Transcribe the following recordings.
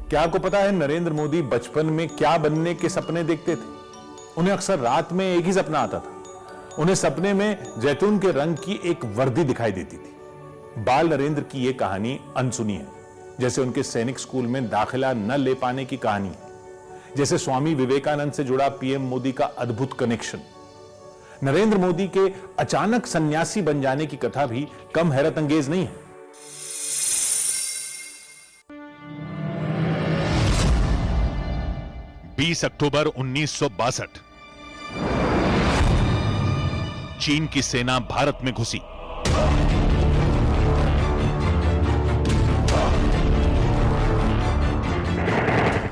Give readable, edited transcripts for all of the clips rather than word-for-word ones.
क्या आपको पता है नरेंद्र मोदी बचपन में क्या बनने के सपने देखते थे? उन्हें अक्सर रात में एक ही सपना आता था। उन्हें सपने में जैतून के रंग की एक वर्दी दिखाई देती थी। बाल नरेंद्र की यह कहानी अनसुनी है, जैसे उनके सैनिक स्कूल में दाखिला न ले पाने की कहानी, जैसे स्वामी विवेकानंद से जुड़ा पीएम मोदी का अद्भुत कनेक्शन। नरेंद्र मोदी के अचानक सन्यासी बन जाने की कथा भी कम हैरत अंगेज नहीं है। अक्टूबर 1962 चीन की सेना भारत में घुसी।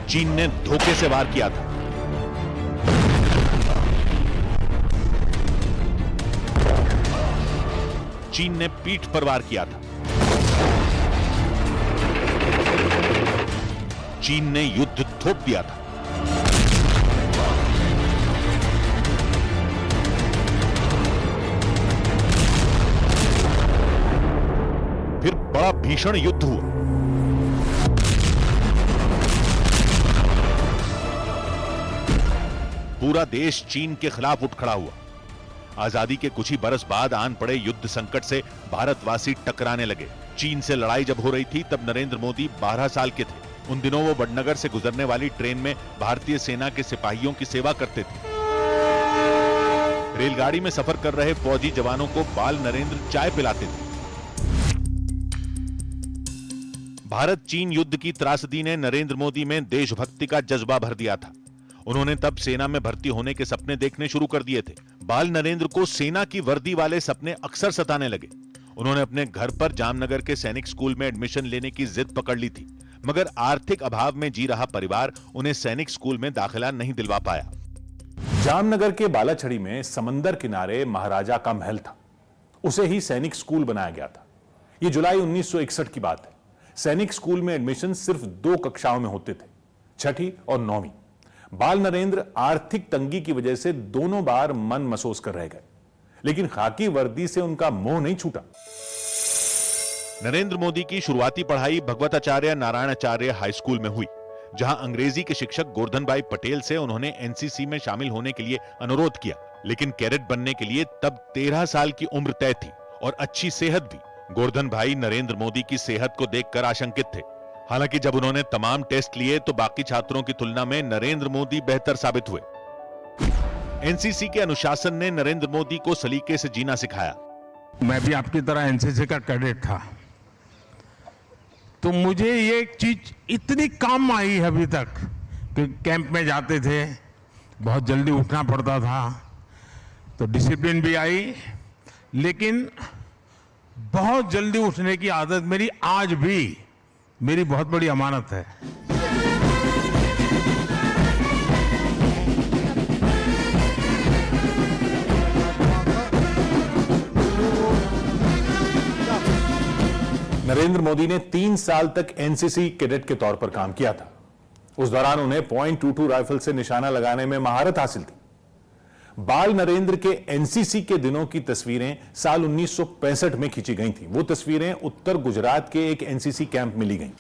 चीन ने धोखे से वार किया था। चीन ने पीठ पर वार किया था। चीन ने युद्ध थोप दिया था। फिर बड़ा भीषण युद्ध हुआ। पूरा देश चीन के खिलाफ उठ खड़ा हुआ। आजादी के कुछ ही बरस बाद आन पड़े युद्ध संकट से भारतवासी टकराने लगे। चीन से लड़ाई जब हो रही थी तब नरेंद्र मोदी 12 साल के थे। उन दिनों वो वडनगर से गुजरने वाली ट्रेन में भारतीय सेना के सिपाहियों की सेवा करते थे। रेलगाड़ी में सफर कर रहे फौजी जवानों को बाल नरेंद्र चाय पिलाते थे। भारत चीन युद्ध की त्रासदी ने नरेंद्र मोदी में देशभक्ति का जज्बा भर दिया था। उन्होंने तब सेना में भर्ती होने के सपने देखने शुरू कर दिए थे। बाल नरेंद्र को सेना की वर्दी वाले सपने अक्सर सताने लगे। उन्होंने अपने घर पर जामनगर के सैनिक स्कूल में एडमिशन लेने की जिद पकड़ ली थी, मगर आर्थिक अभाव में जी रहा परिवार उन्हें सैनिक स्कूल में दाखिला नहीं दिलवा पाया। जामनगर के बालाछड़ी में समंदर किनारे महाराजा का महल था। उसे ही सैनिक स्कूल बनाया गया था। यह जुलाई 1961 की बात है। सैनिक स्कूल में एडमिशन सिर्फ 2 कक्षाओं में होते थे, 6ठी और 9वीं। बाल नरेंद्र आर्थिक तंगी की वजह से दोनों बार मन मसोस कर रह गए, लेकिन खाकी वर्दी से उनका मोह नहीं छूटा। नरेंद्र मोदी की शुरुआती पढ़ाई भगवताचार्य नारायणाचार्य हाई स्कूल में हुई, जहां अंग्रेजी के शिक्षक गोवर्धन भाई पटेल से उन्होंने एनसीसी में शामिल होने के लिए अनुरोध किया, लेकिन कैडेट बनने के लिए तब 13 साल की उम्र तय थी और अच्छी सेहत भी। गोवर्धन भाई नरेंद्र मोदी की सेहत को देखकर आशंकित थे। हालांकि जब उन्होंने तमाम टेस्ट लिए तो बाकी छात्रों की तुलना में नरेंद्र मोदी बेहतर साबित हुए। एनसीसी के अनुशासन ने नरेंद्र मोदी को सलीके से जीना सिखाया। मैं भी आपकी तरह एनसीसी का कैडेट था, तो मुझे ये चीज इतनी काम आई है अभी तक कि कैंप में जाते थे, बहुत जल्दी उठना पड़ता था, तो डिसिप्लिन भी आई, लेकिन बहुत जल्दी उठने की आदत मेरी आज भी मेरी बहुत बड़ी अमानत है। नरेंद्र मोदी ने 3 साल तक एनसीसी कैडेट के तौर पर काम किया था। उस दौरान उन्हें .22 राइफल से निशाना लगाने में महारत हासिल थी। बाल नरेंद्र के एनसीसी के दिनों की तस्वीरें साल 1965 में खींची गई थी। वो तस्वीरें उत्तर गुजरात के एक एनसीसी कैंप में ली गईं।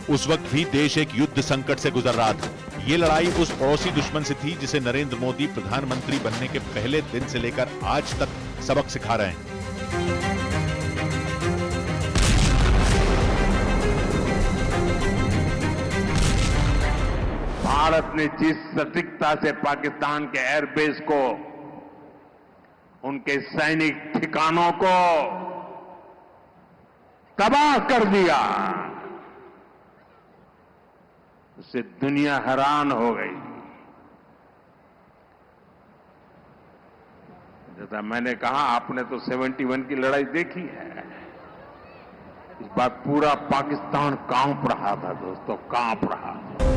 उस वक्त भी देश एक युद्ध संकट से गुजर रहा था। ये लड़ाई उस पड़ोसी दुश्मन से थी जिसे नरेंद्र मोदी प्रधानमंत्री बनने के पहले दिन से लेकर आज तक सबक सिखा रहे हैं। भारत ने जिस सटीकता से पाकिस्तान के एयरबेस को, उनके सैनिक ठिकानों को तबाह कर दिया, उससे दुनिया हैरान हो गई। जैसा मैंने कहा, आपने तो 71 की लड़ाई देखी है। इस बार पूरा पाकिस्तान कांप रहा था दोस्तों, कांप रहा था।